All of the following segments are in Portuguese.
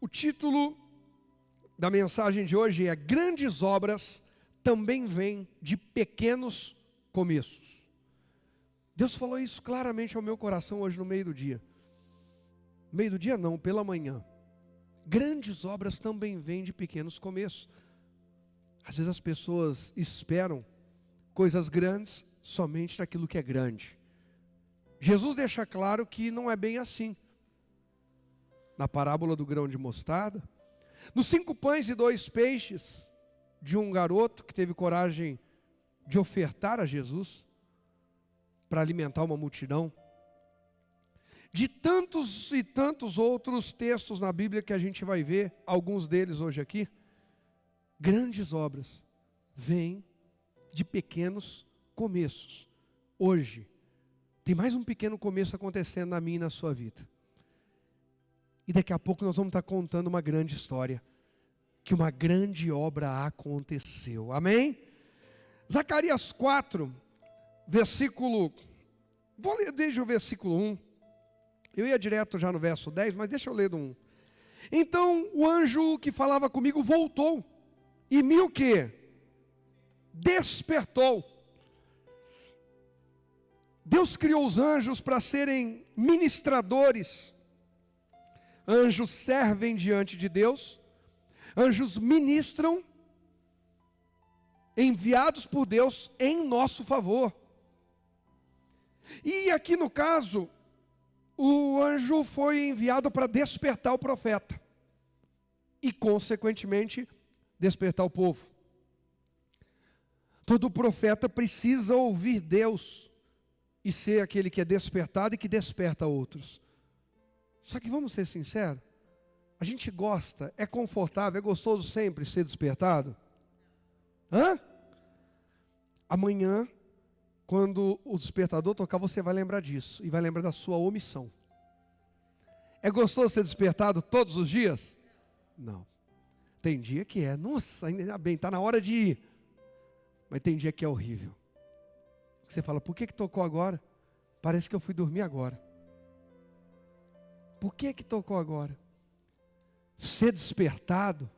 O título da mensagem de hoje é: Grandes obras também vêm de pequenos começos. Deus falou isso claramente ao meu coração hoje no meio do dia. Meio do dia não, pela manhã. Grandes obras também vêm de pequenos começos. Às vezes as pessoas esperam coisas grandes somente daquilo que é grande. Jesus deixa claro que não é bem assim. Na parábola do grão de mostarda, nos 5 pães e 2 peixes de um garoto que teve coragem de ofertar a Jesus para alimentar uma multidão, de tantos e tantos outros textos na Bíblia que a gente vai ver, alguns deles hoje aqui. Grandes obras vêm de pequenos começos. Hoje, tem mais um pequeno começo acontecendo na minha e na sua vida. E daqui a pouco nós vamos estar contando uma grande história, que uma grande obra aconteceu. Amém? Zacarias 4, versículo... Vou ler desde o versículo 1. Eu ia direto já no verso 10, mas deixa eu ler do 1. Então o anjo que falava comigo voltou e me o quê? Despertou. Deus criou os anjos para serem ministradores. Anjos servem diante de Deus. Anjos ministram, enviados por Deus em nosso favor. E aqui no caso, o anjo foi enviado para despertar o profeta. E consequentemente, despertar o povo. Todo profeta precisa ouvir Deus e ser aquele que é despertado e que desperta outros. Só que vamos ser sinceros, a gente gosta, é confortável, é gostoso sempre ser despertado? Hã? Amanhã, quando o despertador tocar, você vai lembrar disso e vai lembrar da sua omissão. É gostoso ser despertado todos os dias? Não. Tem dia que é, nossa, ainda bem, está na hora de ir. Mas tem dia que é horrível. Você fala, por que tocou agora? Parece que eu fui dormir agora. Por que tocou agora? Ser despertado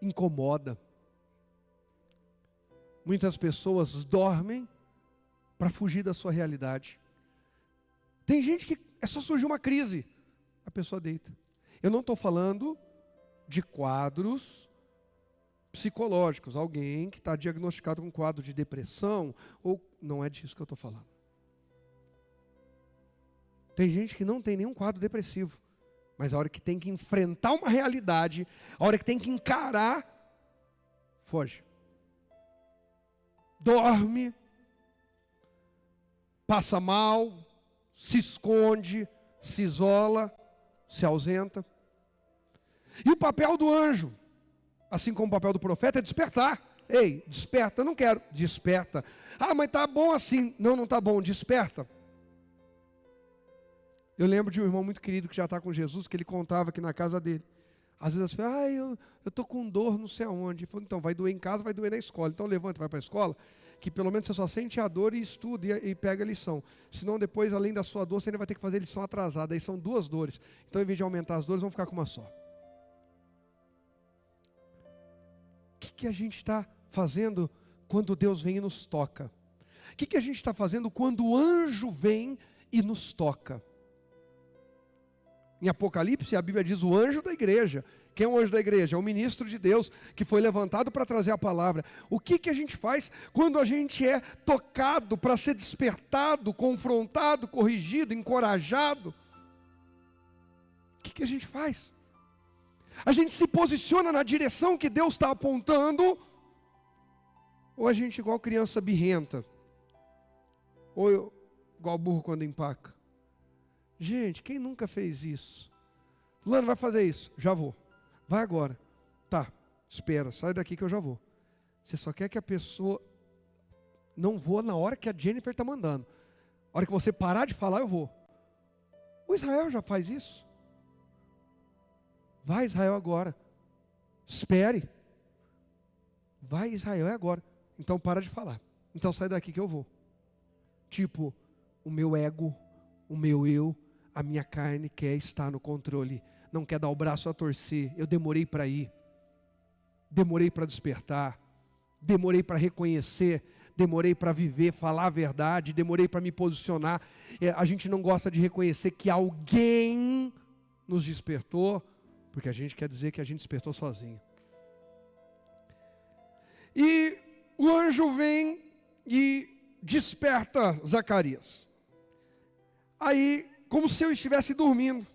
incomoda. Muitas pessoas dormem para fugir da sua realidade. Tem gente que é só surgir uma crise, a pessoa deita. Eu não estou falando de quadros psicológicos, alguém que está diagnosticado com um quadro de depressão, ou não é disso que eu estou falando. Tem gente que não tem nenhum quadro depressivo, mas a hora que tem que enfrentar uma realidade, a hora que tem que encarar, foge. Dorme, passa mal, se esconde, se isola, se ausenta. E o papel do anjo, assim como o papel do profeta, é despertar. Ei, desperta, eu não quero, desperta. Ah, mas tá bom assim. Não tá bom, desperta. Eu lembro de um irmão muito querido que já está com Jesus, que ele contava aqui na casa dele. Às vezes as pessoas, eu estou com dor não sei aonde. Ele falou, então, vai doer em casa, vai doer na escola. Então levanta, vai para a escola, que pelo menos você só sente a dor e estuda e pega a lição. Senão depois, além da sua dor, você ainda vai ter que fazer lição atrasada. Aí são 2 dores. Então, em vez de aumentar as dores, vamos ficar com uma só. O que a gente está fazendo quando Deus vem e nos toca? O que a gente está fazendo quando o anjo vem e nos toca? Em Apocalipse, a Bíblia diz o anjo da igreja. Quem é o anjo da igreja? É o ministro de Deus, que foi levantado para trazer a palavra. O que a gente faz quando a gente é tocado para ser despertado, confrontado, corrigido, encorajado? O que a gente faz? A gente se posiciona na direção que Deus está apontando, ou a gente igual criança birrenta, ou igual burro quando empaca? Gente, quem nunca fez isso? Fulano vai fazer isso, já vou. Vai agora. Tá, espera, sai daqui que eu já vou. Você só quer que a pessoa não voa na hora que a Jennifer está mandando. A hora que você parar de falar, eu vou. O Israel já faz isso. Vai, Israel, agora. Espere. Vai, Israel, é agora. Então para de falar. Então sai daqui que eu vou. Tipo, o meu ego, o meu eu, a minha carne quer estar no controle. não quer dar o braço a torcer. Eu demorei para ir, demorei para despertar, demorei para reconhecer, demorei para viver, falar a verdade, demorei para me posicionar. A gente não gosta de reconhecer que alguém nos despertou, porque a gente quer dizer que a gente despertou sozinho. E o anjo vem e desperta Zacarias. Aí, como se eu estivesse dormindo.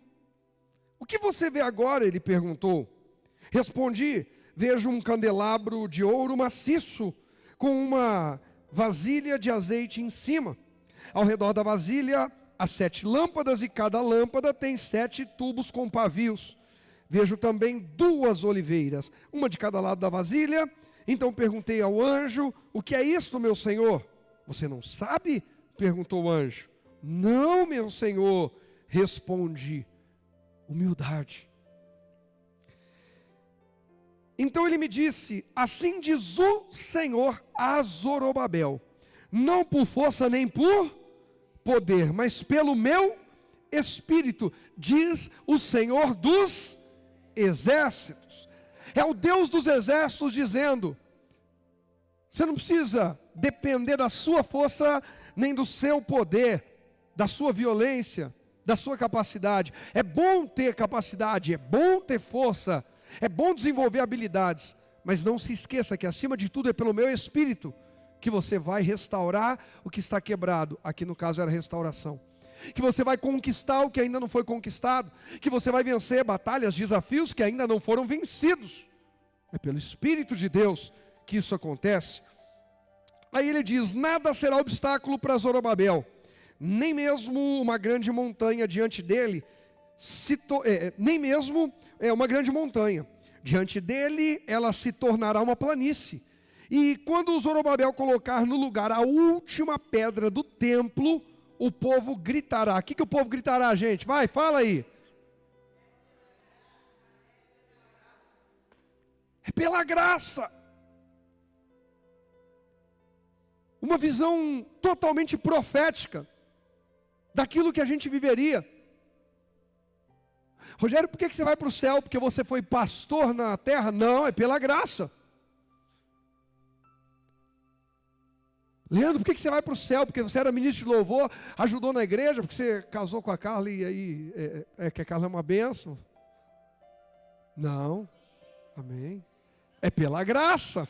O que você vê agora? Ele perguntou. Respondi, vejo um candelabro de ouro maciço, com uma vasilha de azeite em cima. Ao redor da vasilha, há 7 lâmpadas, e cada lâmpada tem 7 tubos com pavios. Vejo também 2 oliveiras, uma de cada lado da vasilha. Então perguntei ao anjo, o que é isto, meu senhor? Você não sabe? Perguntou o anjo. Não, meu senhor, respondi. Humildade. Então ele me disse, assim diz o Senhor a Zorobabel, não por força nem por poder, mas pelo meu Espírito, diz o Senhor dos exércitos. É o Deus dos exércitos dizendo, você não precisa depender da sua força, nem do seu poder, da sua violência, da sua capacidade. É bom ter capacidade, é bom ter força, é bom desenvolver habilidades, mas não se esqueça que acima de tudo é pelo meu Espírito que você vai restaurar o que está quebrado. Aqui no caso era restauração. Que você vai conquistar o que ainda não foi conquistado, que você vai vencer batalhas, desafios que ainda não foram vencidos. É pelo Espírito de Deus que isso acontece. Aí ele diz, nada será obstáculo para Zorobabel, nem mesmo uma grande montanha diante dele, nem mesmo uma grande montanha. Diante dele ela se tornará uma planície. E quando Zorobabel colocar no lugar a última pedra do templo, o povo gritará. O que o povo gritará, gente? Vai, fala aí. É pela graça. Uma visão totalmente profética daquilo que a gente viveria. Rogério, por que você vai para o céu? Porque você foi pastor na terra? Não, é pela graça. Leandro, por que você vai para o céu? Porque você era ministro de louvor, ajudou na igreja, porque você casou com a Carla e aí que a Carla é uma bênção? Não, amém. É pela graça.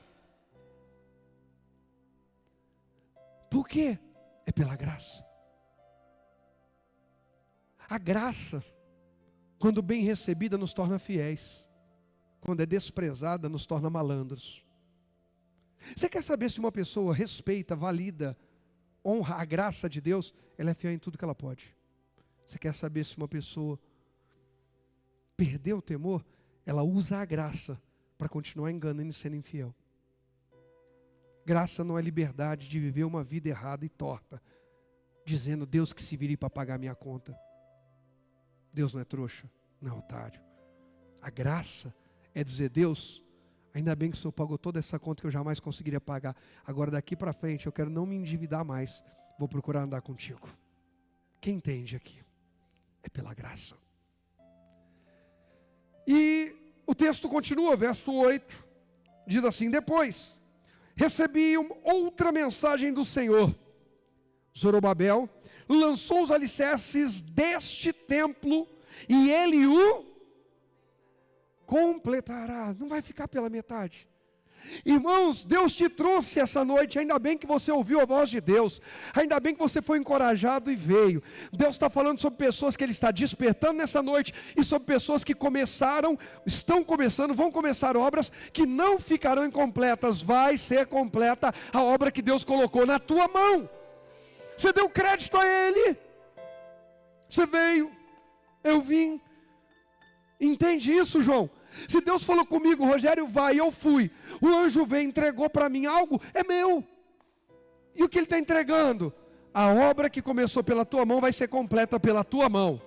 Por quê? É pela graça. A graça, quando bem recebida, nos torna fiéis. Quando é desprezada, nos torna malandros. Você quer saber se uma pessoa respeita, valida, honra a graça de Deus? Ela é fiel em tudo que ela pode. Você quer saber se uma pessoa perdeu o temor? Ela usa a graça para continuar enganando e sendo infiel. Graça não é liberdade de viver uma vida errada e torta, dizendo Deus que se vire para pagar minha conta. Deus não é trouxa, não é otário. A graça é dizer, Deus, ainda bem que o Senhor pagou toda essa conta que eu jamais conseguiria pagar. Agora daqui para frente eu quero não me endividar mais. Vou procurar andar contigo. Quem entende aqui? É pela graça. E o texto continua, verso 8. Diz assim, depois recebi outra mensagem do Senhor. Zorobabel lançou os alicerces deste templo e ele o completará. Não vai ficar pela metade. Irmãos, Deus te trouxe essa noite, ainda bem que você ouviu a voz de Deus, ainda bem que você foi encorajado e veio. Deus está falando sobre pessoas que Ele está despertando nessa noite, e sobre pessoas que estão começando, vão começar obras que não ficarão incompletas. Vai ser completa a obra que Deus colocou na tua mão. Você deu crédito a Ele, você veio, eu vim. Entende isso, João? Se Deus falou comigo, Rogério, vai, eu fui. O anjo veio, entregou para mim algo, é meu. E o que ele está entregando? A obra que começou pela tua mão vai ser completa pela tua mão.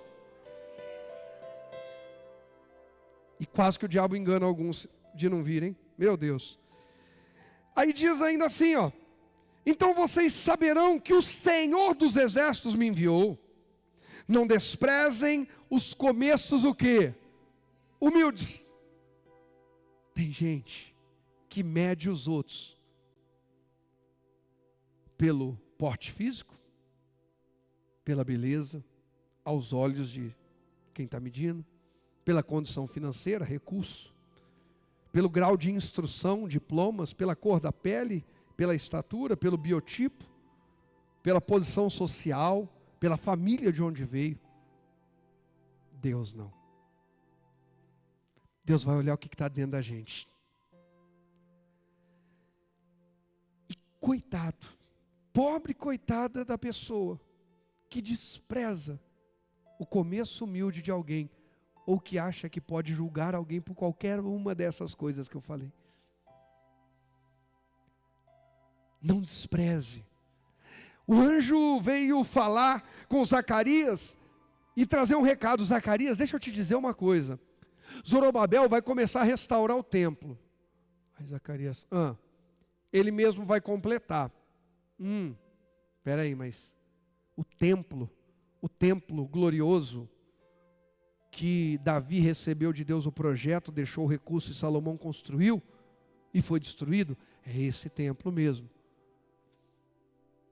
E quase que o diabo engana alguns de não virem. Meu Deus. Aí diz ainda assim, ó. Então vocês saberão que o Senhor dos exércitos me enviou. Não desprezem os começos o quê? humildes. Tem gente que mede os outros pelo porte físico, pela beleza, aos olhos de quem está medindo, pela condição financeira, recurso, pelo grau de instrução, diplomas, pela cor da pele, pela estatura, pelo biotipo, pela posição social, pela família de onde veio. Deus não. Deus vai olhar o que está dentro da gente. E coitado, pobre coitada da pessoa que despreza o começo humilde de alguém, ou que acha que pode julgar alguém por qualquer uma dessas coisas que eu falei. Não despreze. O anjo veio falar com Zacarias e trazer um recado. Zacarias, deixa eu te dizer uma coisa. Zorobabel vai começar a restaurar o templo. Aí Zacarias, ele mesmo vai completar. Espera aí, mas o templo glorioso que Davi recebeu de Deus o projeto, deixou o recurso e Salomão construiu e foi destruído, é esse templo mesmo.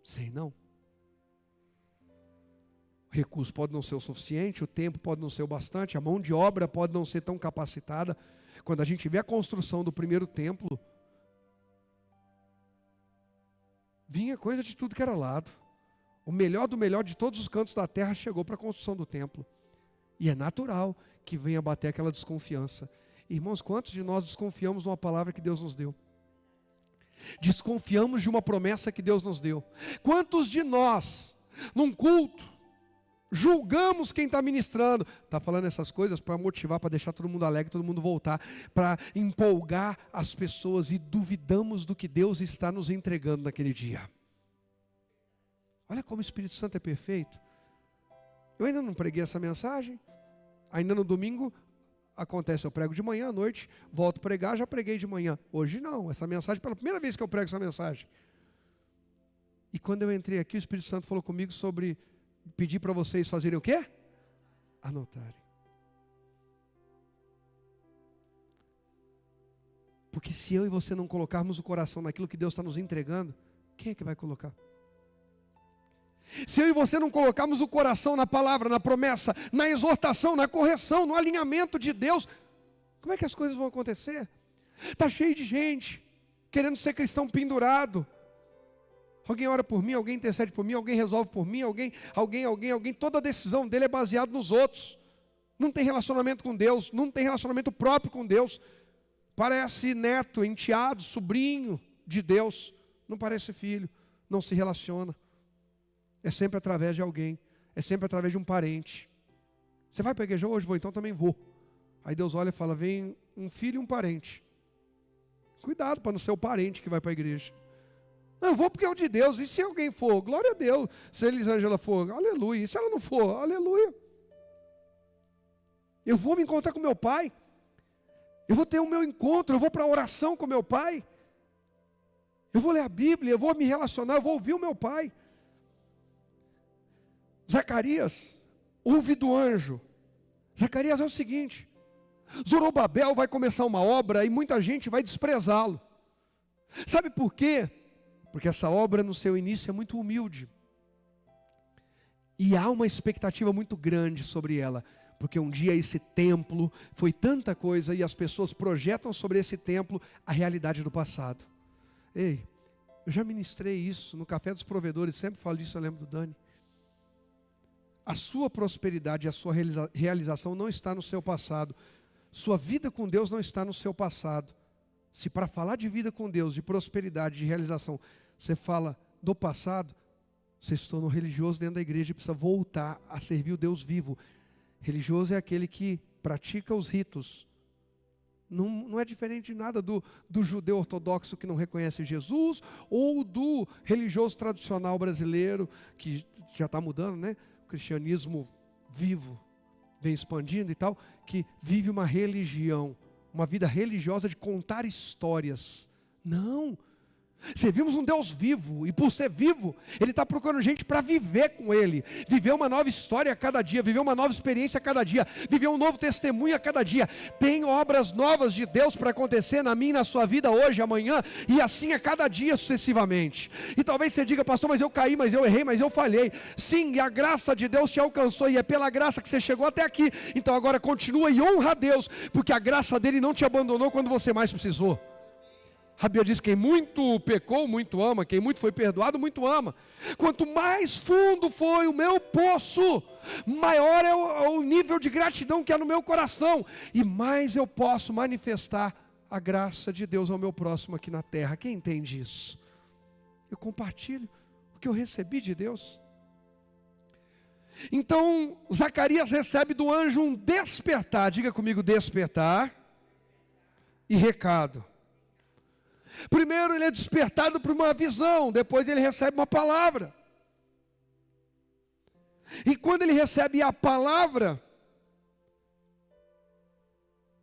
Sei não. O recurso pode não ser o suficiente, o tempo pode não ser o bastante, a mão de obra pode não ser tão capacitada. Quando a gente vê a construção do primeiro templo, vinha coisa de tudo que era lado. O melhor do melhor de todos os cantos da terra chegou para a construção do templo. E é natural que venha bater aquela desconfiança. Irmãos, quantos de nós desconfiamos de uma palavra que Deus nos deu? Desconfiamos de uma promessa que Deus nos deu. Quantos de nós, num culto, julgamos quem está ministrando? Está falando essas coisas para motivar, para deixar todo mundo alegre, todo mundo voltar, para empolgar as pessoas, e duvidamos do que Deus está nos entregando naquele dia. Olha como o Espírito Santo é perfeito. Eu ainda não preguei essa mensagem. Ainda no domingo acontece, eu prego de manhã à noite, volto a pregar, já preguei de manhã. Hoje não, essa mensagem, pela primeira vez que eu prego essa mensagem. E quando eu entrei aqui, o Espírito Santo falou comigo sobre pedir para vocês fazerem o quê? Anotarem. Porque se eu e você não colocarmos o coração naquilo que Deus está nos entregando, quem é que vai colocar? Se eu e você não colocarmos o coração na palavra, na promessa, na exortação, na correção, no alinhamento de Deus, como é que as coisas vão acontecer? Está cheio de gente querendo ser cristão pendurado. Alguém ora por mim, alguém intercede por mim, alguém resolve por mim, alguém. Toda a decisão dele é baseada nos outros. Não tem relacionamento com Deus, não tem relacionamento próprio com Deus. Parece neto, enteado, sobrinho de Deus. Não parece filho, não se relaciona. É sempre através de alguém, é sempre através de um parente. Você vai para a igreja hoje? Vou, então também vou. Aí Deus olha e fala, vem um filho e um parente. Cuidado para não ser o parente que vai para a igreja. Não, eu vou porque é o de Deus. E se alguém for? Glória a Deus. Se a Elisângela for, aleluia. E se ela não for? Aleluia. Eu vou me encontrar com meu pai. Eu vou ter o meu encontro. Eu vou para a oração com meu pai. Eu vou ler a Bíblia. Eu vou me relacionar. Eu vou ouvir o meu pai. Zacarias, ouve do anjo. Zacarias é o seguinte: Zorobabel vai começar uma obra e muita gente vai desprezá-lo. Sabe por quê? Porque essa obra no seu início é muito humilde. E há uma expectativa muito grande sobre ela. Porque um dia esse templo foi tanta coisa e as pessoas projetam sobre esse templo a realidade do passado. Ei, eu já ministrei isso no Café dos Provedores, sempre falo disso, eu lembro do Dani. A sua prosperidade e a sua realização não está no seu passado. Sua vida com Deus não está no seu passado. Se para falar de vida com Deus, de prosperidade, de realização, você fala do passado, você se tornou religioso dentro da igreja e precisa voltar a servir o Deus vivo. Religioso é aquele que pratica os ritos. Não é diferente de nada do judeu ortodoxo que não reconhece Jesus, ou do religioso tradicional brasileiro, que já está mudando, né? O cristianismo vivo vem expandindo e tal, que vive uma religião, uma vida religiosa de contar histórias. Não. Servimos um Deus vivo, e por ser vivo, Ele está procurando gente para viver com Ele, viver uma nova história a cada dia, viver uma nova experiência a cada dia, viver um novo testemunho a cada dia. Tem obras novas de Deus para acontecer na minha e na sua vida hoje, amanhã, e assim a cada dia sucessivamente. E talvez você diga: pastor, mas eu caí, mas eu errei, mas eu falhei. Sim, e a graça de Deus te alcançou, e é pela graça que você chegou até aqui. Então agora continua e honra a Deus, porque a graça dele não te abandonou quando você mais precisou. A Bíblia diz: quem muito pecou, muito ama. Quem muito foi perdoado, muito ama. Quanto mais fundo foi o meu poço, maior é o nível de gratidão que há no meu coração, e mais eu posso manifestar a graça de Deus ao meu próximo aqui na terra. Quem entende isso? Eu compartilho o que eu recebi de Deus. Então Zacarias recebe do anjo um despertar. Diga comigo: despertar e recado. Primeiro ele é despertado por uma visão, depois ele recebe uma palavra. E quando ele recebe a palavra,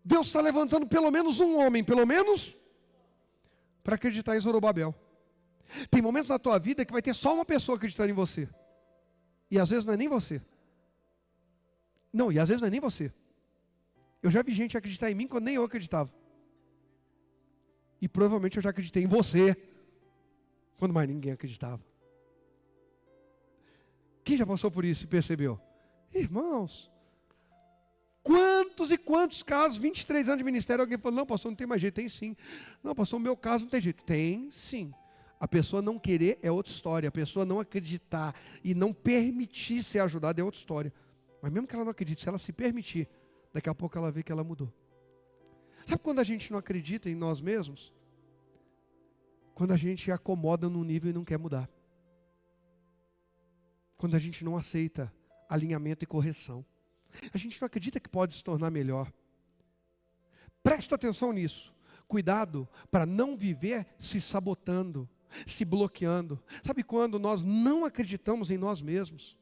Deus está levantando pelo menos um homem, para acreditar em Zorobabel. Tem momentos na tua vida que vai ter só uma pessoa acreditando em você. E às vezes não é nem você. Não, e às vezes não é nem você. Eu já vi gente acreditar em mim quando nem eu acreditava. E provavelmente eu já acreditei em você, quando mais ninguém acreditava. Quem já passou por isso e percebeu? Irmãos, quantos e quantos casos, 23 anos de ministério, alguém falou: não, pastor, não tem mais jeito. Tem sim. Não, pastor, no meu caso não tem jeito. Tem sim. A pessoa não querer é outra história. A pessoa não acreditar e não permitir ser ajudada é outra história. Mas mesmo que ela não acredite, se ela se permitir, daqui a pouco ela vê que ela mudou. Sabe quando a gente não acredita em nós mesmos? Quando a gente acomoda num nível e não quer mudar. Quando a gente não aceita alinhamento e correção. A gente não acredita que pode se tornar melhor. Presta atenção nisso. Cuidado para não viver se sabotando, se bloqueando. Sabe quando nós não acreditamos em nós mesmos?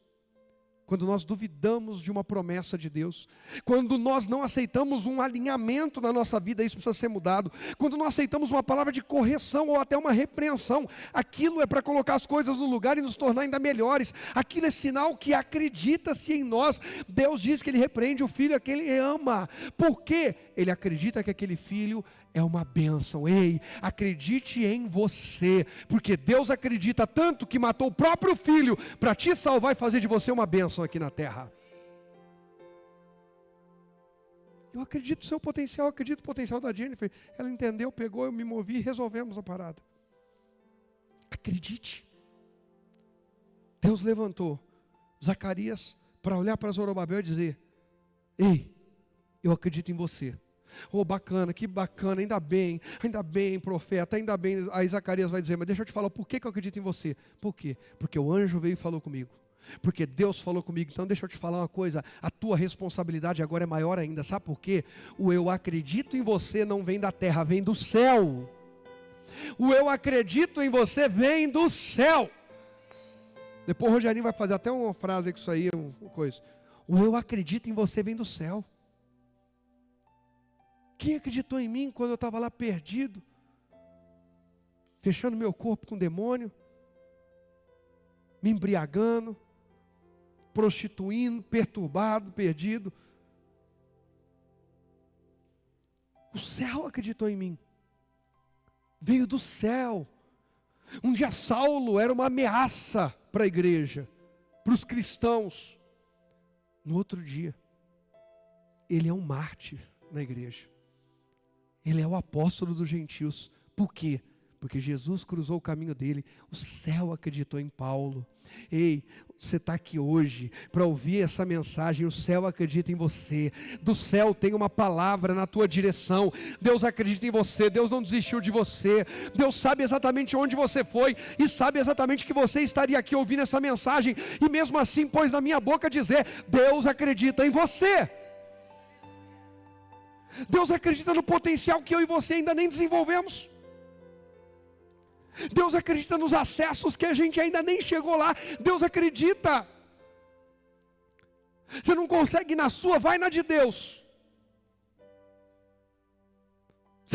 Quando nós duvidamos de uma promessa de Deus, quando nós não aceitamos um alinhamento na nossa vida, isso precisa ser mudado. Quando não aceitamos uma palavra de correção ou até uma repreensão, aquilo é para colocar as coisas no lugar e nos tornar ainda melhores. Aquilo é sinal que acredita-se em nós. Deus diz que Ele repreende o filho a quem Ele ama. Por quê? Ele acredita que aquele filho é uma bênção. Ei, acredite em você, porque Deus acredita tanto que matou o próprio filho para te salvar e fazer de você uma bênção aqui na terra. Eu acredito no seu potencial, eu acredito no potencial da Jennifer. Ela entendeu, pegou, eu me movi e resolvemos a parada. Acredite. Deus levantou Zacarias para olhar para Zorobabel e dizer: ei, eu acredito em você. Oh, bacana, que bacana, ainda bem, profeta, ainda bem. Aí Zacarias vai dizer: mas deixa eu te falar, por que eu acredito em você? Por quê? Porque o anjo veio e falou comigo. Porque Deus falou comigo. Então deixa eu te falar uma coisa, a tua responsabilidade agora é maior ainda. Sabe por quê? O eu acredito em você não vem da terra, vem do céu. O eu acredito em você vem do céu. Depois o Rogerinho vai fazer até uma frase com isso aí, uma coisa. O eu acredito em você vem do céu. Quem acreditou em mim quando eu estava lá perdido, fechando meu corpo com demônio, me embriagando, prostituindo, perturbado, perdido? O céu acreditou em mim. Veio do céu. Um dia Saulo era uma ameaça para a igreja, para os cristãos. No outro dia, ele é um mártir na igreja. Ele é o apóstolo dos gentios. Por quê? Porque Jesus cruzou o caminho dele. O céu acreditou em Paulo. Ei, você está aqui hoje para ouvir essa mensagem. O céu acredita em você. Do céu tem uma palavra na tua direção. Deus acredita em você. Deus não desistiu de você. Deus sabe exatamente onde você foi e sabe exatamente que você estaria aqui ouvindo essa mensagem. E mesmo assim pôs na minha boca dizer: Deus acredita em você. Deus acredita no potencial que eu e você ainda nem desenvolvemos. Deus acredita nos acessos que a gente ainda nem chegou lá. Deus acredita. Você não consegue ir na sua, vai na de Deus.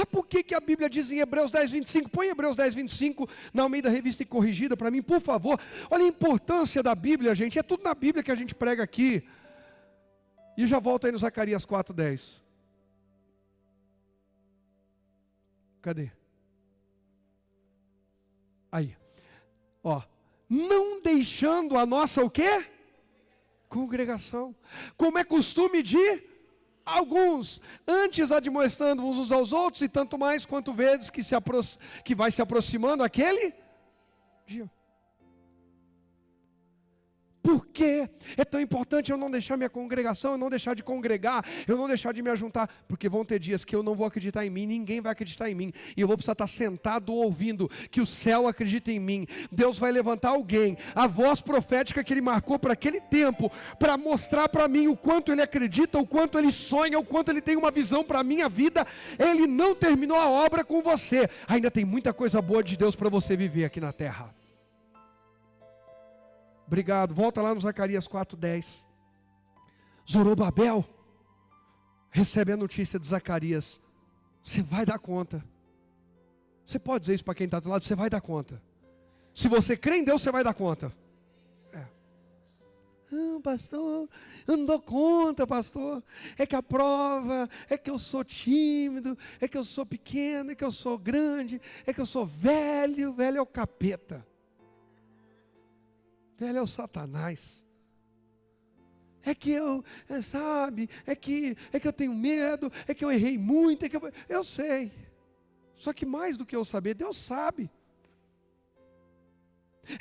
Sabe por que a Bíblia diz em Hebreus 10, 25? Põe Hebreus 10, 25 na Almeida Revista e Corrigida para mim, por favor. Olha a importância da Bíblia, gente. É tudo na Bíblia que a gente prega aqui. E já volto aí no Zacarias 4, 10. Cadê? Aí. Ó. Não deixando a nossa o quê? Congregação. Como é costume de alguns, antes admoestando uns aos outros, e tanto mais quanto vezes que vai se aproximando aquele dia. Por que é tão importante eu não deixar minha congregação, eu não deixar de congregar, eu não deixar de me ajuntar? Porque vão ter dias que eu não vou acreditar em mim, ninguém vai acreditar em mim, e eu vou precisar estar sentado ouvindo que o céu acredita em mim. Deus vai levantar alguém, a voz profética que Ele marcou para aquele tempo, para mostrar para mim o quanto Ele acredita, o quanto Ele sonha, o quanto Ele tem uma visão para a minha vida. Ele não terminou a obra com você, ainda tem muita coisa boa de Deus para você viver aqui na terra. Obrigado, volta lá no Zacarias 4:10. Zorobabel recebe a notícia de Zacarias: você vai dar conta. Você pode dizer isso para quem está do lado: você vai dar conta. Se você crê em Deus, você vai dar conta. Pastor, eu não dou conta, pastor. É que a prova, é que eu sou tímido, é que eu sou pequeno, é que eu sou grande, é que eu sou velho. Velho é o capeta. Velho é o Satanás. É que eu, sabe, é que eu tenho medo, é que eu errei muito, eu sei. Só que mais do que eu saber, Deus sabe.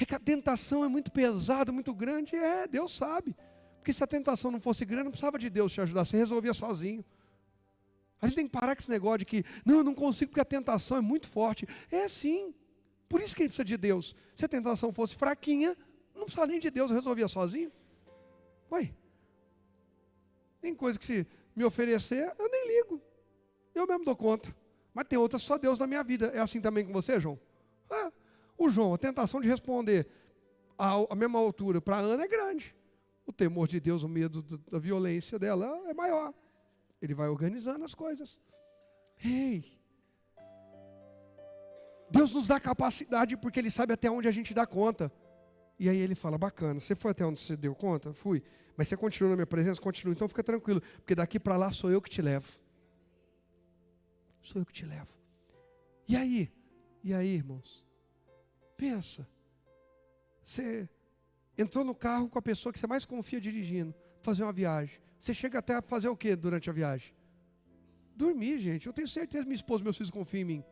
É que a tentação é muito pesada, muito grande, Deus sabe. Porque se a tentação não fosse grande, não precisava de Deus te ajudar, você resolvia sozinho. A gente tem que parar com esse negócio de que, não, eu não consigo porque a tentação é muito forte. É sim, por isso que a gente precisa de Deus. Se a tentação fosse fraquinha, não precisa nem de Deus, eu resolvia sozinho. Ué, tem coisa que se me oferecer, eu nem ligo. Eu mesmo dou conta. Mas tem outras só Deus na minha vida. É assim também com você, João? O João, a tentação de responder à mesma altura para a Ana é grande. O temor de Deus, o medo da violência dela é maior. Ele vai organizando as coisas. Ei! Deus nos dá capacidade porque Ele sabe até onde a gente dá conta. E aí Ele fala: bacana, você foi até onde você deu conta? Fui. Mas você continua na minha presença? Continua. Então fica tranquilo, porque daqui para lá sou eu que te levo. Sou eu que te levo. E aí, irmãos? Pensa. Você entrou no carro com a pessoa que você mais confia dirigindo, fazer uma viagem. Você chega até a fazer o que durante a viagem? Dormir, gente. Eu tenho certeza que minha esposa e meus filhos confiam em mim.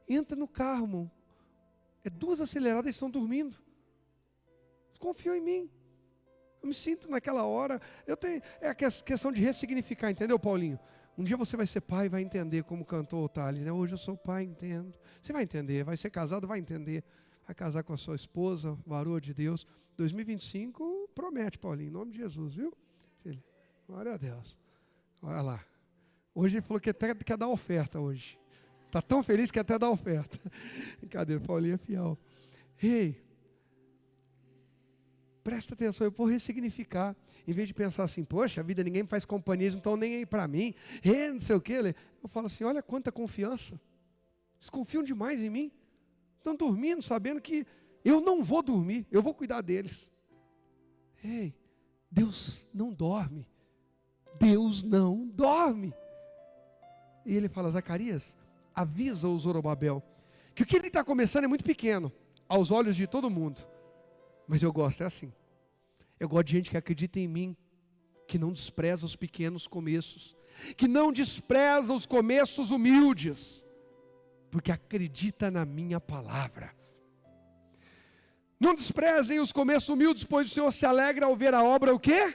Entra no carro, irmão. Duas aceleradas, estão dormindo. Confiam em mim. Eu me sinto naquela hora. É a questão de ressignificar, entendeu, Paulinho? Um dia você vai ser pai e vai entender como cantou o Thales, né? Hoje eu sou pai, entendo. Você vai entender, vai ser casado, vai entender. Vai casar com a sua esposa, varoa de Deus. 2025 promete, Paulinho, em nome de Jesus, viu? Filho, glória a Deus. Olha lá. Hoje ele falou que até quer dar oferta hoje. Está tão feliz que até dá oferta. Brincadeira, Paulinho é fiel. Ei, presta atenção, eu vou ressignificar. Em vez de pensar assim, poxa, a vida ninguém me faz companhia, não estão nem aí para mim. Não sei o quê. Eu falo assim, olha quanta confiança. Eles confiam demais em mim. Estão dormindo, sabendo que eu não vou dormir, eu vou cuidar deles. Ei, Deus não dorme. Deus não dorme. E ele fala: Zacarias, avisa o Zorobabel que o que ele está começando é muito pequeno aos olhos de todo mundo, mas eu gosto, é assim. Eu gosto de gente que acredita em mim, que não despreza os pequenos começos, que não despreza os começos humildes, porque acredita na minha palavra. Não desprezem os começos humildes, pois o Senhor se alegra ao ver a obra o quê?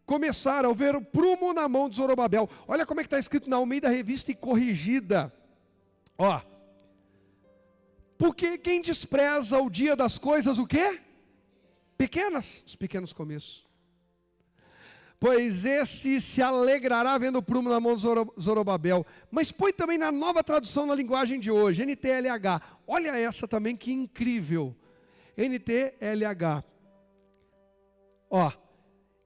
Começar, ao ver o prumo na mão de Zorobabel. Olha como é que está escrito na Almeida Revista e Corrigida. Ó, porque quem despreza o dia das coisas, o quê? Pequenas, os pequenos começos. Pois esse se alegrará vendo o prumo na mão de Zorobabel. Mas põe também na nova tradução na linguagem de hoje, NTLH. Olha essa também, que incrível. NTLH. Ó,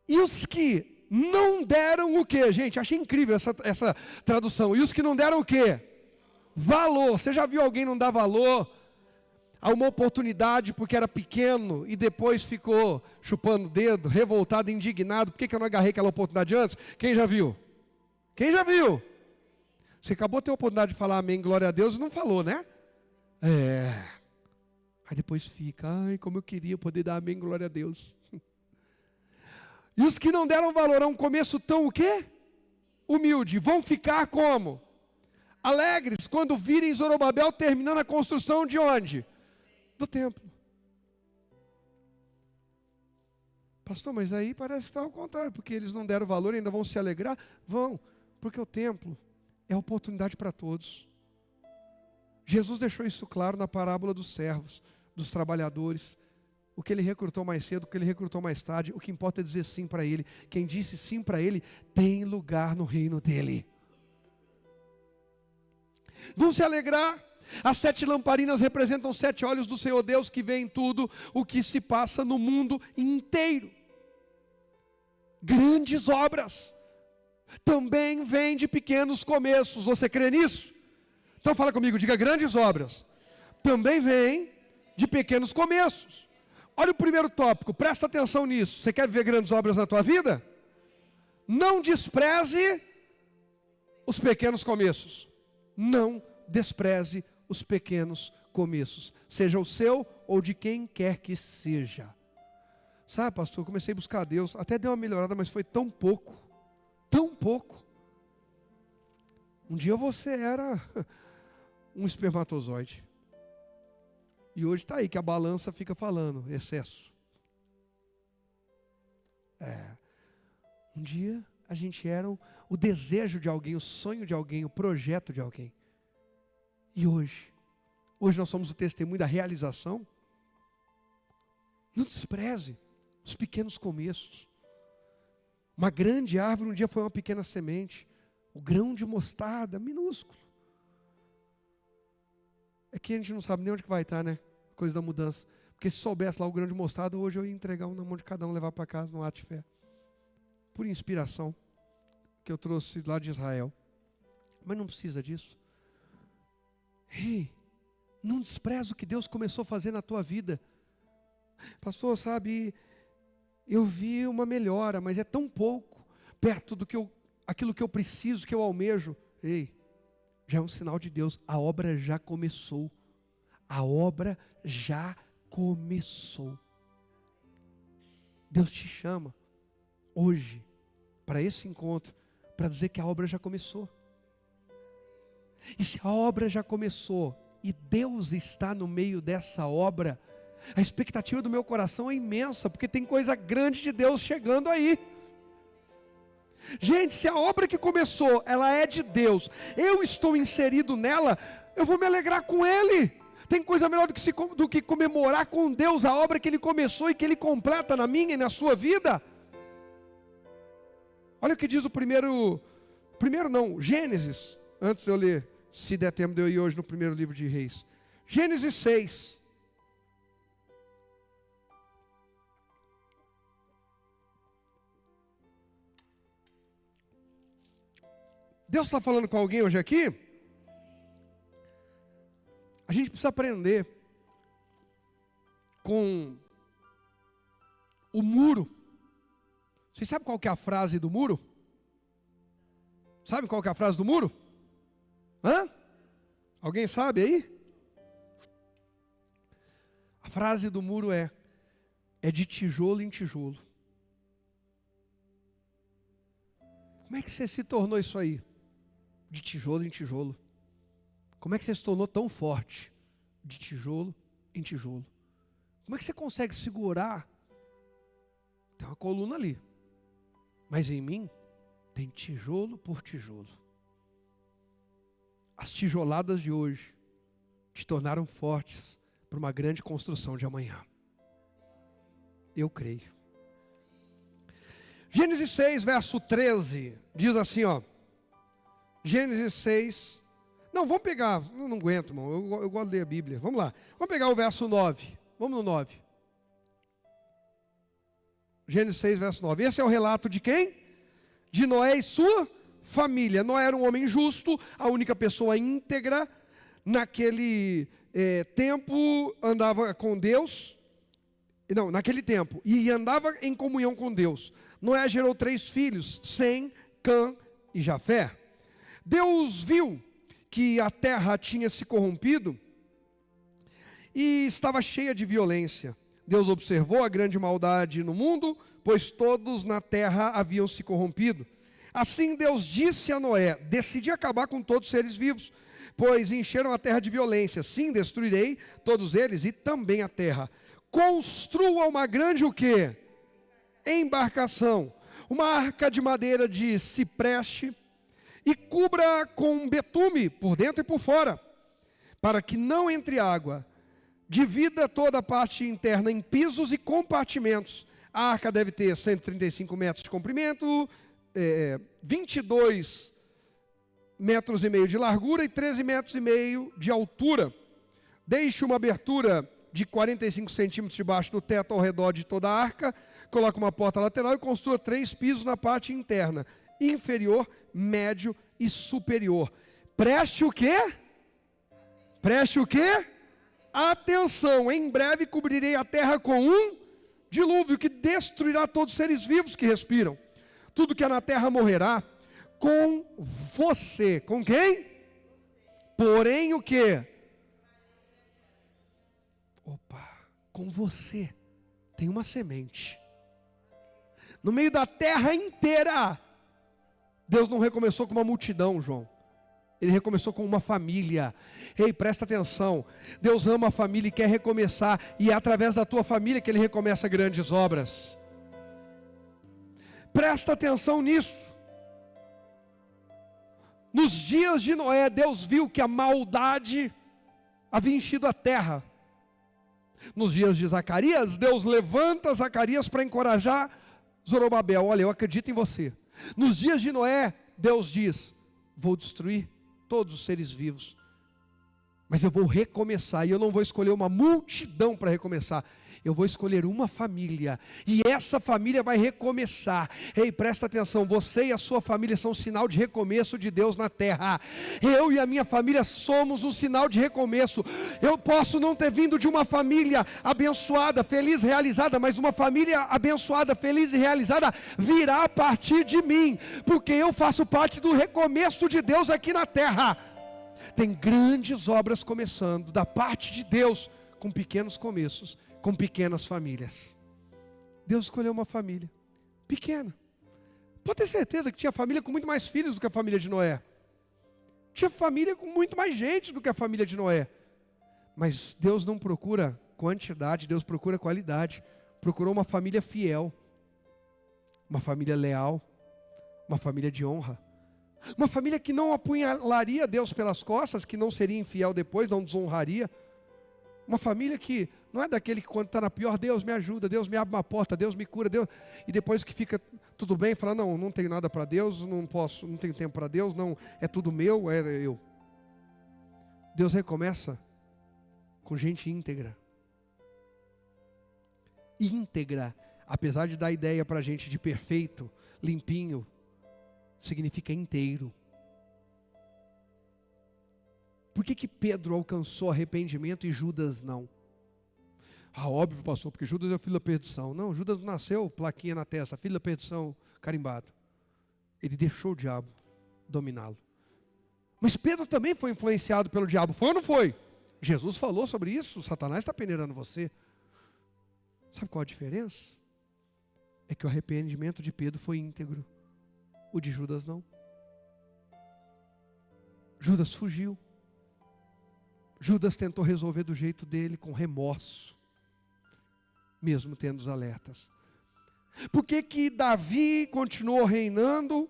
e os que não deram o quê? Gente, achei incrível essa tradução. E os que não deram o quê? Valor. Você já viu alguém não dar valor a uma oportunidade porque era pequeno e depois ficou chupando o dedo, revoltado, indignado? Por que eu não agarrei aquela oportunidade antes? Quem já viu? Quem já viu? Você acabou de ter a oportunidade de falar amém, glória a Deus, e não falou, né? Aí depois fica, ai, como eu queria poder dar amém, glória a Deus. E os que não deram valor a um começo tão o quê? Humilde. Vão ficar como? Alegres quando virem Zorobabel terminando a construção de onde? Do templo. Pastor, mas aí parece que está ao contrário, porque eles não deram valor e ainda vão se alegrar? Vão, porque o templo é oportunidade para todos. Jesus deixou isso claro na parábola dos servos, dos trabalhadores. O que ele recrutou mais cedo, o que ele recrutou mais tarde, o que importa é dizer sim para ele. Quem disse sim para ele, tem lugar no reino dele. Vão se alegrar. As 7 lamparinas representam 7 olhos do Senhor Deus que vê em tudo o que se passa no mundo inteiro. Grandes obras também vêm de pequenos começos. Você crê nisso? Então fala comigo, diga: grandes obras também vêm de pequenos começos. Olha o primeiro tópico, presta atenção nisso. Você quer ver grandes obras na tua vida? Não despreze os pequenos começos. Não despreze os pequenos começos. Seja o seu ou de quem quer que seja. Sabe, pastor, eu comecei a buscar Deus. Até deu uma melhorada, mas foi tão pouco. Tão pouco. Um dia você era um espermatozoide. E hoje está aí que a balança fica falando, excesso. Um dia a gente era o desejo de alguém, o sonho de alguém, o projeto de alguém. E hoje nós somos o testemunho da realização. Não despreze os pequenos começos. Uma grande árvore um dia foi uma pequena semente. O grão de mostarda, minúsculo. É que a gente não sabe nem onde que vai estar, né? Coisa da mudança. Porque se soubesse lá o grão de mostarda, hoje eu ia entregar um na mão de cada um, levar para casa no ato de fé. Por inspiração que eu trouxe lá de Israel. Mas não precisa disso. Ei, não despreza o que Deus começou a fazer na tua vida. Pastor, sabe, eu vi uma melhora, mas é tão pouco, perto do que aquilo que eu preciso, que eu almejo. Ei, já é um sinal de Deus, a obra já começou. A obra já começou. Deus te chama hoje para esse encontro, para dizer que a obra já começou. E se a obra já começou e Deus está no meio dessa obra, a expectativa do meu coração é imensa, porque tem coisa grande de Deus chegando aí. Gente, se a obra que começou, ela é de Deus, eu estou inserido nela, eu vou me alegrar com Ele. Tem coisa melhor do que comemorar com Deus a obra que Ele começou e que Ele completa na minha e na sua vida. Olha o que diz Gênesis, antes de eu ler, se der tempo de eu ir hoje no primeiro livro de Reis. Gênesis 6. Deus está falando com alguém hoje aqui? A gente precisa aprender com o muro. Vocês sabem qual que é a frase do muro? Sabe qual que é a frase do muro? Alguém sabe aí? A frase do muro é de tijolo em tijolo. Como é que você se tornou isso aí? De tijolo em tijolo. Como é que você se tornou tão forte? De tijolo em tijolo. Como é que você consegue segurar? Tem uma coluna ali. Mas em mim, tem tijolo por tijolo. As tijoladas de hoje te tornaram fortes para uma grande construção de amanhã. Eu creio. Gênesis 6, verso 13, diz assim, ó. Gênesis 6. Não, vamos pegar, eu não aguento, irmão, eu gosto de ler a Bíblia. Vamos lá, vamos pegar o verso 9. Vamos no 9. Gênesis 6, verso 9. Esse é o relato de quem? de Noé e sua família. Noé era um homem justo, a única pessoa íntegra. Naquele tempo andava com Deus. Não, naquele tempo. E andava em comunhão com Deus. Noé gerou 3 filhos, Sem, Cã e Jafé. Deus viu que a terra tinha se corrompido e estava cheia de violência. Deus observou a grande maldade no mundo, pois todos na terra haviam se corrompido. Assim Deus disse a Noé: decidi acabar com todos os seres vivos, pois encheram a terra de violência. Sim, destruirei todos eles e também a terra. Construa uma grande o quê? Embarcação. Uma arca de madeira de cipreste e cubra com betume por dentro e por fora, para que não entre água. Divida toda a parte interna em pisos e compartimentos. A arca deve ter 135 metros de comprimento, 22 metros e meio de largura e 13 metros e meio de altura. Deixe uma abertura de 45 centímetros debaixo do teto ao redor de toda a arca. Coloque uma porta lateral e construa 3 pisos na parte interna, inferior, médio e superior. Preste o quê? Preste o quê? Atenção, em breve cobrirei a terra com um dilúvio que destruirá todos os seres vivos que respiram. Tudo que é na terra morrerá com você. Com quem? Porém o quê? Opa, com você tem uma semente. No meio da terra inteira. Deus não recomeçou com uma multidão, João. Ele recomeçou com uma família. Ei, presta atenção. Deus ama a família e quer recomeçar. E é através da tua família que Ele recomeça grandes obras. Presta atenção nisso. Nos dias de Noé, Deus viu que a maldade havia enchido a terra. Nos dias de Zacarias, Deus levanta Zacarias para encorajar Zorobabel. Olha, eu acredito em você. Nos dias de Noé, Deus diz: vou destruir todos os seres vivos, mas eu vou recomeçar, e eu não vou escolher uma multidão para recomeçar, eu vou escolher uma família, e essa família vai recomeçar. Ei, presta atenção, você e a sua família são um sinal de recomeço de Deus na terra. Eu e a minha família somos um sinal de recomeço. Eu posso não ter vindo de uma família abençoada, feliz, realizada, mas uma família abençoada, feliz e realizada virá a partir de mim, porque eu faço parte do recomeço de Deus aqui na terra. Tem grandes obras começando da parte de Deus, com pequenos começos, com pequenas famílias. Deus escolheu uma família pequena. Pode ter certeza que tinha família com muito mais filhos do que a família de Noé. Tinha família com muito mais gente do que a família de Noé. Mas Deus não procura quantidade, Deus procura qualidade. Procurou uma família fiel, uma família leal, uma família de honra. Uma família que não apunhalaria Deus pelas costas, que não seria infiel depois, não desonraria. Uma família que não é daquele que quando está na pior, Deus me ajuda, Deus me abre uma porta, Deus me cura, Deus, e depois que fica tudo bem, fala, não tenho nada para Deus, não posso, não tenho tempo para Deus, não, é tudo meu, é eu. Deus recomeça com gente íntegra. Íntegra, apesar de dar ideia para a gente de perfeito, limpinho, significa inteiro. Por que Pedro alcançou arrependimento e Judas não? Óbvio, pastor, porque Judas é o filho da perdição. Não, Judas nasceu, plaquinha na testa, filho da perdição, carimbado. Ele deixou o diabo dominá-lo. Mas Pedro também foi influenciado pelo diabo, foi ou não foi? Jesus falou sobre isso, Satanás está peneirando você. Sabe qual a diferença? É que o arrependimento de Pedro foi íntegro, o de Judas não. Judas fugiu. Judas tentou resolver do jeito dele, com remorso, mesmo tendo os alertas. Por que Davi continuou reinando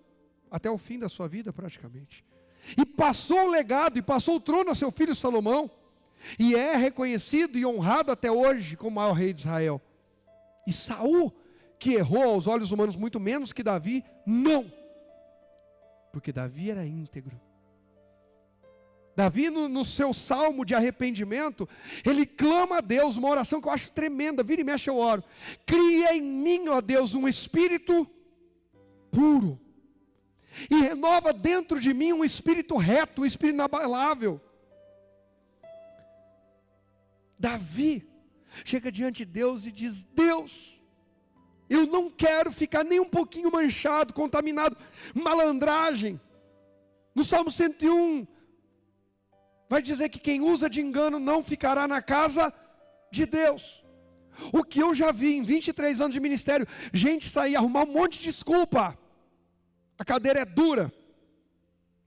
até o fim da sua vida praticamente? E passou o legado, e passou o trono a seu filho Salomão, e é reconhecido e honrado até hoje como o maior rei de Israel. E Saul, que errou aos olhos humanos muito menos que Davi, não, porque Davi era íntegro. Davi, no seu salmo de arrependimento, ele clama a Deus, uma oração que eu acho tremenda, vira e mexe eu oro. Cria em mim, ó Deus, um espírito puro. e renova dentro de mim um espírito reto, um espírito inabalável. Davi chega diante de Deus e diz: Deus, eu não quero ficar nem um pouquinho manchado, contaminado, malandragem. No Salmo 101, vai dizer que quem usa de engano não ficará na casa de Deus. O que eu já vi em 23 anos de ministério, gente sair arrumar um monte de desculpa. A cadeira é dura,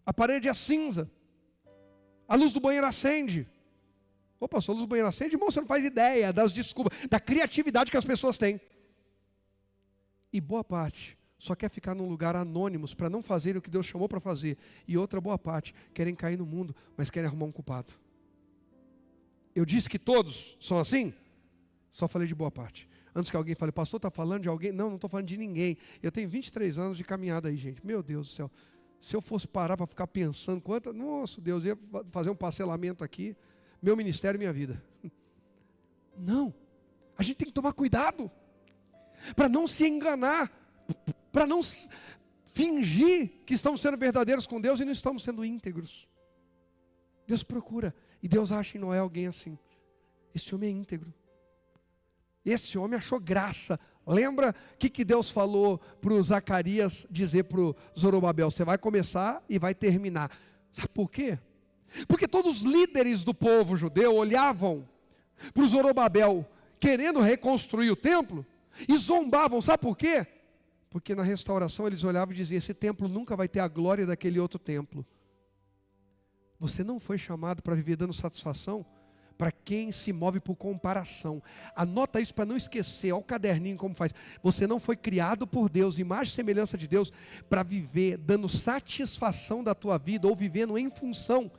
a parede é cinza, a luz do banheiro acende. Ô pastor, a luz do banheiro acende? Irmão, você não faz ideia das desculpas, da criatividade que as pessoas têm. E boa parte só quer ficar num lugar anônimos para não fazer o que Deus chamou para fazer. E outra boa parte querem cair no mundo, mas querem arrumar um culpado. Eu disse que todos são assim? Só falei de boa parte. Antes que alguém fale: pastor, está falando de alguém? Não, não estou falando de ninguém. Eu tenho 23 anos de caminhada aí, gente. Meu Deus do céu. Se eu fosse parar para ficar pensando quanto, nossa Deus, ia fazer um parcelamento aqui. Meu ministério e minha vida. Não. A gente tem que tomar cuidado para não se enganar, para não fingir que estamos sendo verdadeiros com Deus e não estamos sendo íntegros. Deus procura, e Deus acha em Noé alguém assim. Esse homem é íntegro. Esse homem achou graça. Lembra o que Deus falou para o Zacarias dizer para o Zorobabel? Você vai começar e vai terminar. Sabe por quê? Porque todos os líderes do povo judeu olhavam para o Zorobabel querendo reconstruir o templo e zombavam. Sabe por quê? Porque na restauração eles olhavam e diziam: esse templo nunca vai ter a glória daquele outro templo. Você não foi chamado para viver dando satisfação para quem se move por comparação. Anota isso para não esquecer. Olha o caderninho como faz. Você não foi criado por Deus, imagem e semelhança de Deus, para viver dando satisfação da tua vida ou vivendo em função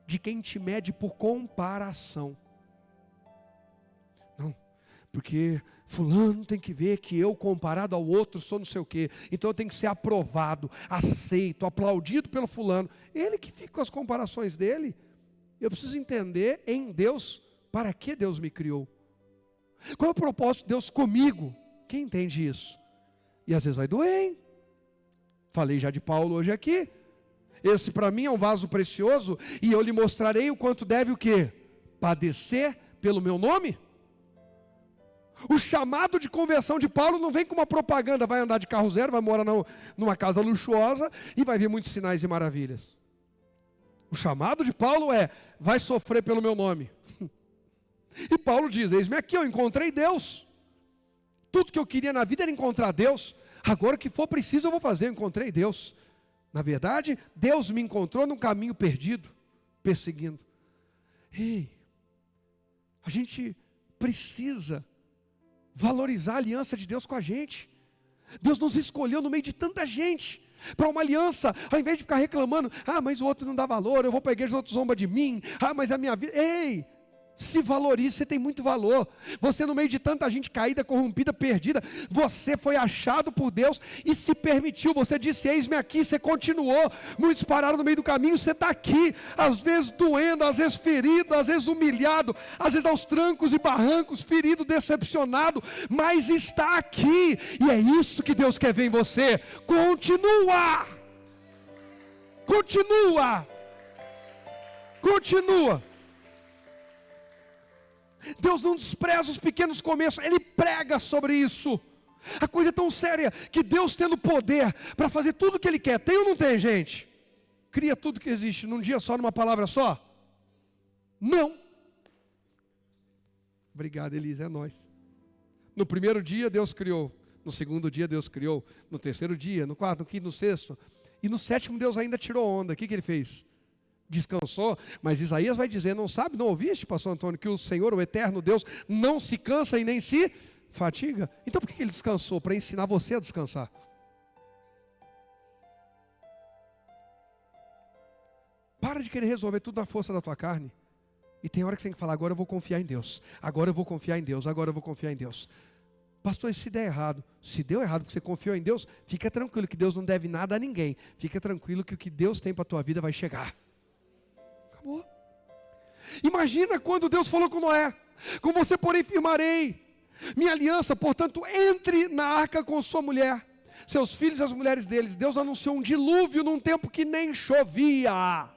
de quem te mede por comparação. Não, porque fulano tem que ver que eu, comparado ao outro, sou não sei o quê. Então eu tenho que ser aprovado, aceito, aplaudido pelo fulano. Ele que fica com as comparações dele. Eu preciso entender em Deus, para que Deus me criou. Qual é o propósito de Deus comigo? Quem entende isso? E às vezes vai doer, hein? Falei já de Paulo hoje aqui. Esse para mim é um vaso precioso, e eu lhe mostrarei o quanto deve o quê? Padecer pelo meu nome? O chamado de conversão de Paulo não vem com uma propaganda: vai andar de carro zero, vai morar numa casa luxuosa e vai ver muitos sinais e maravilhas. O chamado de Paulo é: vai sofrer pelo meu nome. E Paulo diz: eis-me aqui, eu encontrei Deus. Tudo que eu queria na vida era encontrar Deus. Agora o que for preciso eu vou fazer, eu encontrei Deus. Na verdade, Deus me encontrou num caminho perdido, perseguindo. Ei, a gente precisa valorizar a aliança de Deus com a gente. Deus nos escolheu no meio de tanta gente para uma aliança, ao invés de ficar reclamando: ah, mas o outro não dá valor, eu vou para a igreja, o outro zomba de mim, ah, mas a minha vida. Ei, se valorize, você tem muito valor. Você, no meio de tanta gente caída, corrompida, perdida, você foi achado por Deus e se permitiu. Você disse: eis-me aqui. Você continuou. Muitos pararam no meio do caminho, você está aqui, às vezes doendo, às vezes ferido, às vezes humilhado, às vezes aos trancos e barrancos, ferido, decepcionado, mas está aqui, e é isso que Deus quer ver em você. Continua, continua, continua. Deus não despreza os pequenos começos, Ele prega sobre isso. A coisa é tão séria que Deus, tendo poder para fazer tudo o que Ele quer, tem ou não tem, gente? Cria tudo que existe num dia só, numa palavra só? Não. Obrigado, Elisa, é nós. No primeiro dia Deus criou, no segundo dia Deus criou, no terceiro dia, no quarto, no quinto, no sexto, e no sétimo Deus ainda tirou onda. O que Ele fez? Descansou. Mas Isaías vai dizer: não sabe, não ouviste, pastor Antônio, que o Senhor, o eterno Deus, não se cansa e nem se fatiga? Então por que Ele descansou? Para ensinar você a descansar. Para de querer resolver tudo na força da tua carne. E tem hora que você tem que falar: agora eu vou confiar em Deus, agora eu vou confiar em Deus, agora eu vou confiar em Deus. Pastor, e se der errado? Se deu errado porque você confiou em Deus, fica tranquilo que Deus não deve nada a ninguém. Fica tranquilo que o que Deus tem para a tua vida vai chegar. Acabou. Imagina quando Deus falou com Noé: com você porém firmarei minha aliança, portanto entre na arca com sua mulher. seus filhos e as mulheres deles. Deus anunciou um dilúvio num tempo que nem chovia.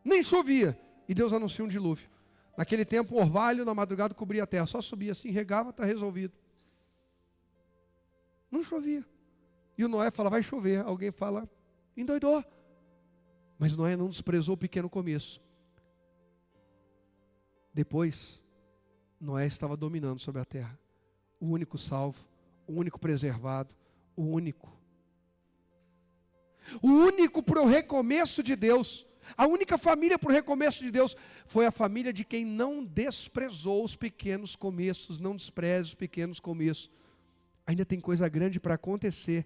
Nem chovia. E Deus anuncia um dilúvio. Naquele tempo, um orvalho na madrugada cobria a terra. Só subia assim, regava, está resolvido. Não chovia. E o Noé fala, vai chover. Alguém fala, endoidou. Mas Noé não desprezou o pequeno começo. Depois, Noé estava dominando sobre a terra. O único salvo, o único preservado, o único para o recomeço de Deus. A única família para o recomeço de Deus foi a família de quem não desprezou os pequenos começos, não despreze os pequenos começos. Ainda tem coisa grande para acontecer,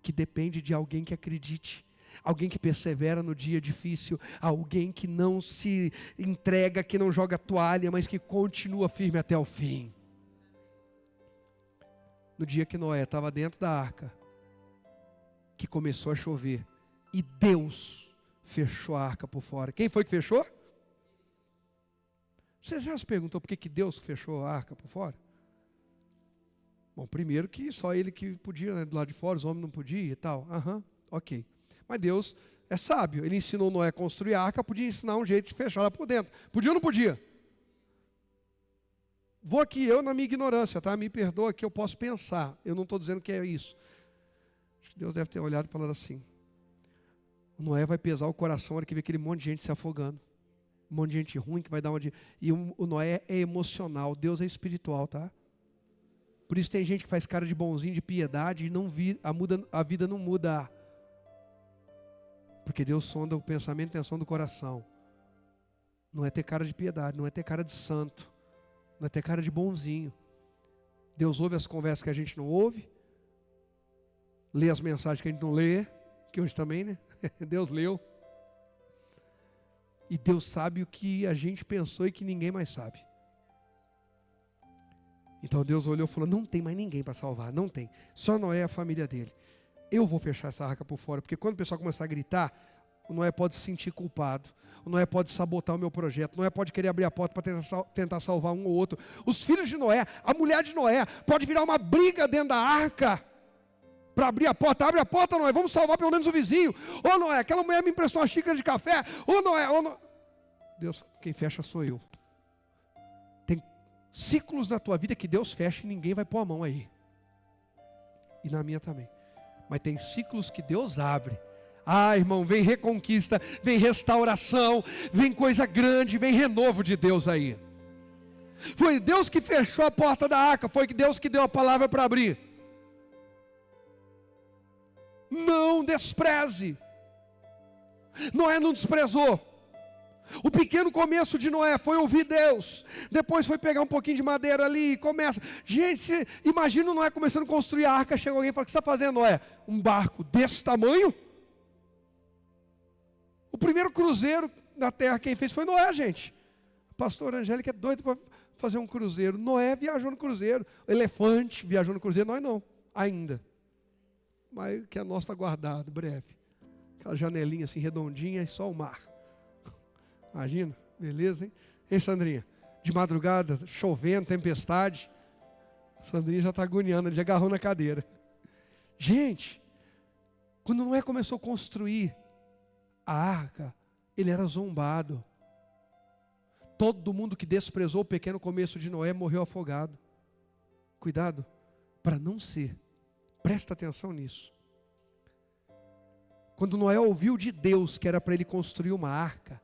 que depende de alguém que acredite, alguém que persevera no dia difícil, alguém que não se entrega, que não joga toalha, mas que continua firme até o fim. No dia que Noé estava dentro da arca, que começou a chover, e Deus fechou a arca por fora. Quem foi que fechou? Você já se perguntou por que Deus fechou a arca por fora? Bom, primeiro que só ele que podia, né, do lado de fora, os homens não podiam e tal. Ok. Mas Deus é sábio. Ele ensinou Noé a construir a arca, podia ensinar um jeito de fechar ela por dentro. Podia ou não podia? Vou aqui, eu na minha ignorância, tá? Me perdoa que eu posso pensar. Eu não estou dizendo que é isso. Acho que Deus deve ter olhado e falado assim. O Noé vai pesar o coração na hora que vê aquele monte de gente se afogando. Um monte de gente ruim que vai dar onde. E o Noé é emocional, Deus é espiritual, tá? Por isso tem gente que faz cara de bonzinho, de piedade, e a vida não muda. Porque Deus sonda o pensamento e a intenção do coração. Não é ter cara de piedade, não é ter cara de santo, não é ter cara de bonzinho. Deus ouve as conversas que a gente não ouve, lê as mensagens que a gente não lê, que hoje também, né? Deus leu. E Deus sabe o que a gente pensou e que ninguém mais sabe. Então Deus olhou e falou, não tem mais ninguém para salvar, não tem. Só Noé e a família dele. Eu vou fechar essa arca por fora, porque quando o pessoal começar a gritar, o Noé pode se sentir culpado. O Noé pode sabotar o meu projeto. O Noé pode querer abrir a porta para tentar salvar um ou outro. Os filhos de Noé, a mulher de Noé, pode virar uma briga dentro da arca. Para abrir a porta, abre a porta, Noé, vamos salvar pelo menos o vizinho. Ô Noé, aquela mulher me emprestou uma xícara de café. Ô Noé. Deus, quem fecha sou eu. Tem ciclos na tua vida que Deus fecha e ninguém vai pôr a mão aí. E na minha também. Mas tem ciclos que Deus abre. Ah, irmão, vem reconquista, vem restauração, vem coisa grande, vem renovo de Deus aí. Foi Deus que fechou a porta da arca, foi Deus que deu a palavra para abrir. Não despreze. Noé não desprezou. O pequeno começo de Noé foi ouvir Deus. Depois foi pegar um pouquinho de madeira ali e começa. Gente, imagina o Noé começando a construir a arca. Chega alguém e fala, o que você está fazendo, Noé? Um barco desse tamanho? O primeiro cruzeiro na terra quem fez foi Noé, gente. O pastor Angélica é doido para fazer um cruzeiro. Noé viajou no cruzeiro. O elefante viajou no cruzeiro. Nós não, ainda. Mas que a nossa está guardado, breve. Aquela janelinha assim redondinha e só o mar. Imagina, beleza, hein? Hein, Sandrinha? De madrugada, chovendo, tempestade. A Sandrinha já está agoniando, ele já agarrou na cadeira. Gente, quando Noé começou a construir a arca, ele era zombado. Todo mundo que desprezou o pequeno começo de Noé morreu afogado. Cuidado, para não ser. Presta atenção nisso. Quando Noé ouviu de Deus que era para ele construir uma arca,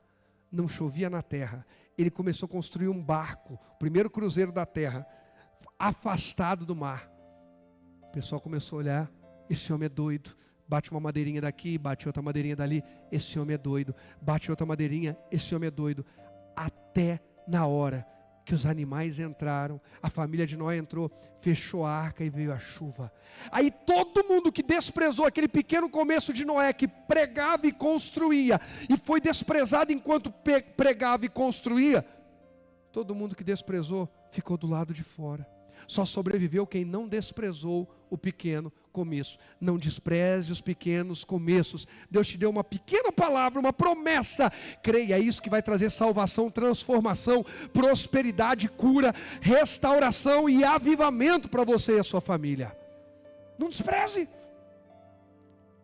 não chovia na terra. Ele começou a construir um barco, o primeiro cruzeiro da terra, afastado do mar. O pessoal começou a olhar, esse homem é doido. Bate uma madeirinha daqui, bate outra madeirinha dali, esse homem é doido. Bate outra madeirinha, esse homem é doido. Até na hora que os animais entraram, a família de Noé entrou, fechou a arca e veio a chuva. Aí todo mundo que desprezou aquele pequeno começo de Noé, que pregava e construía, e foi desprezado enquanto pregava e construía, todo mundo que desprezou ficou do lado de fora. Só sobreviveu quem não desprezou o pequeno começo. Não despreze os pequenos começos. Deus te deu uma pequena palavra, uma promessa. Creia, é isso que vai trazer salvação, transformação, prosperidade, cura, restauração e avivamento para você e a sua família. Não despreze.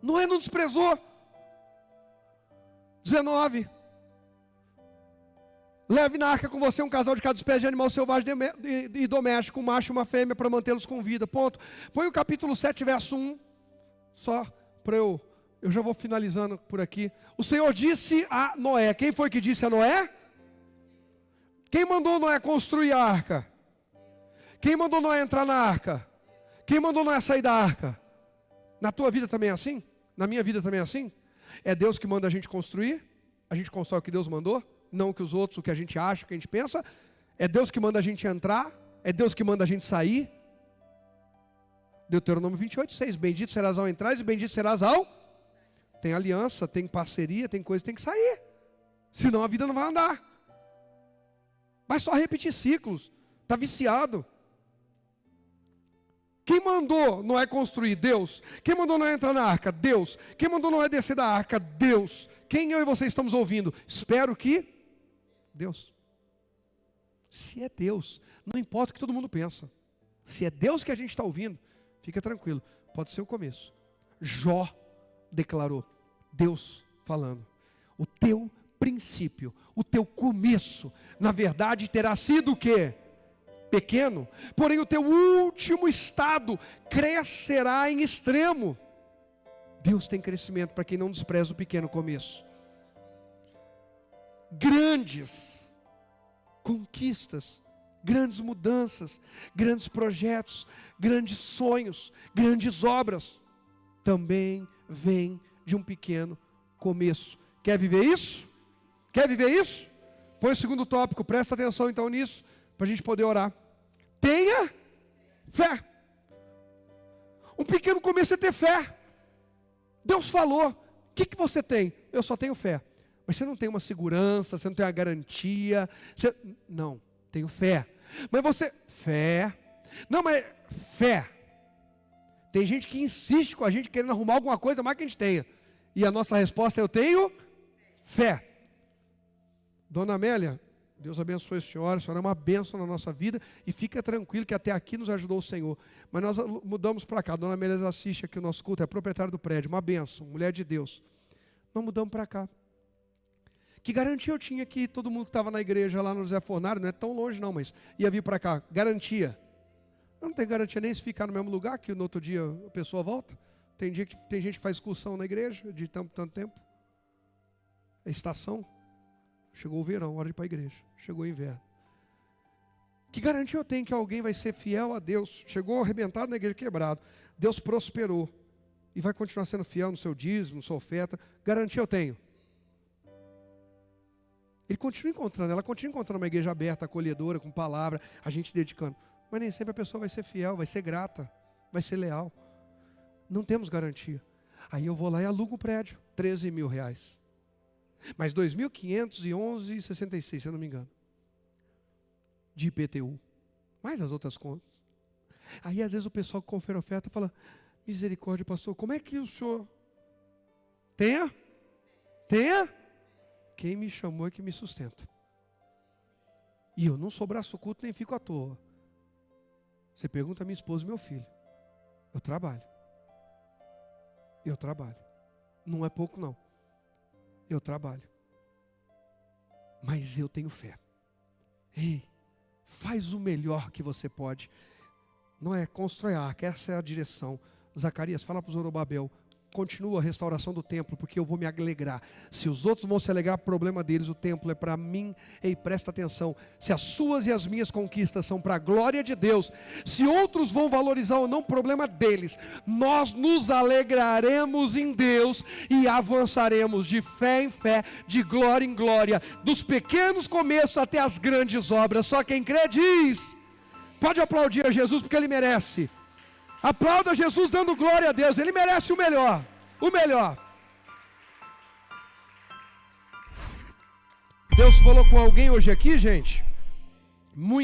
Noé não desprezou. 19. Leve na arca com você um casal de cada espécie de animal selvagem e doméstico, um macho e uma fêmea, para mantê-los com vida. Ponto. Põe o capítulo 7, verso 1. Só para eu já vou finalizando por aqui. O Senhor disse a Noé. Quem foi que disse a Noé? Quem mandou Noé construir a arca? Quem mandou Noé entrar na arca? Quem mandou Noé sair da arca? Na tua vida também é assim? Na minha vida também é assim? É Deus que manda a gente construir? A gente constrói o que Deus mandou? Não o que os outros, o que a gente acha, o que a gente pensa. É Deus que manda a gente entrar. É Deus que manda a gente sair. Deuteronômio 28:6. Bendito serás ao entrar e bendito serás ao... Tem aliança, tem parceria, tem coisa que tem que sair. Senão a vida não vai andar. Vai só repetir ciclos. Está viciado. Quem mandou Noé construir? Deus. Quem mandou Noé entrar na arca? Deus. Quem mandou Noé descer da arca? Deus. Quem eu e você estamos ouvindo? Espero que... Deus. Se é Deus, não importa o que todo mundo pensa. Se é Deus que a gente está ouvindo, fica tranquilo, pode ser o começo. Jó declarou, Deus falando, o teu princípio, o teu começo, na verdade terá sido o quê? Pequeno, porém o teu último estado crescerá em extremo. Deus tem crescimento para quem não despreza o pequeno começo. Grandes conquistas, grandes mudanças, grandes projetos, grandes sonhos, grandes obras, também vêm de um pequeno começo. Quer viver isso? Quer viver isso? Põe o segundo tópico, presta atenção então nisso, para a gente poder orar. Tenha fé. Um pequeno começo é ter fé. Deus falou, o que você tem? Eu só tenho fé. Mas você não tem uma segurança, você não tem uma garantia. Não, tenho fé. Mas você, fé. Não, mas fé. Tem gente que insiste com a gente querendo arrumar alguma coisa mais que a gente tenha. E a nossa resposta é, eu tenho fé. Dona Amélia, Deus abençoe a senhora é uma bênção na nossa vida. E fica tranquilo que até aqui nos ajudou o Senhor. Mas nós mudamos para cá. Dona Amélia assiste aqui o nosso culto, é proprietária do prédio. Uma bênção, mulher de Deus. Nós mudamos para cá. Que garantia eu tinha que todo mundo que estava na igreja lá no José Fornário, não é tão longe não, mas ia vir para cá. Garantia. Eu não tenho garantia nem se ficar no mesmo lugar, que no outro dia a pessoa volta. Tem gente que faz excursão na igreja, de tanto tempo. É estação. Chegou o verão, hora de ir para a igreja. Chegou o inverno. Que garantia eu tenho que alguém vai ser fiel a Deus? Chegou arrebentado na igreja, quebrado. Deus prosperou. E vai continuar sendo fiel no seu dízimo, na sua oferta. Garantia eu tenho. Ela continua encontrando uma igreja aberta, acolhedora, com palavra, a gente se dedicando. Mas nem sempre a pessoa vai ser fiel, vai ser grata, vai ser leal. Não temos garantia. Aí eu vou lá e alugo o prédio, R$13 mil. Mas 2.511,66, se eu não me engano. De IPTU. Mais as outras contas. Aí às vezes o pessoal que confere oferta fala, misericórdia, pastor, como é que o senhor... Tenha? Quem me chamou é que me sustenta. E eu não sou braço curto nem fico à toa. Você pergunta a minha esposa e meu filho. Eu trabalho. Não é pouco não. Eu trabalho. Mas eu tenho fé. Ei, faz o melhor que você pode. Não é constrói a arca, essa é a direção. Zacarias, fala para o Zorobabel. Continua a restauração do templo, porque eu vou me alegrar. Se os outros vão se alegrar, problema deles, o templo é para mim. Ei, presta atenção, se as suas e as minhas conquistas são para a glória de Deus, se outros vão valorizar ou não, problema deles. Nós nos alegraremos em Deus e avançaremos de fé em fé, de glória em glória, dos pequenos começos até as grandes obras. Só quem crê diz, pode aplaudir a Jesus porque Ele merece. Aplauda Jesus dando glória a Deus. Ele merece o melhor. O melhor. Deus falou com alguém hoje aqui, gente? Muito.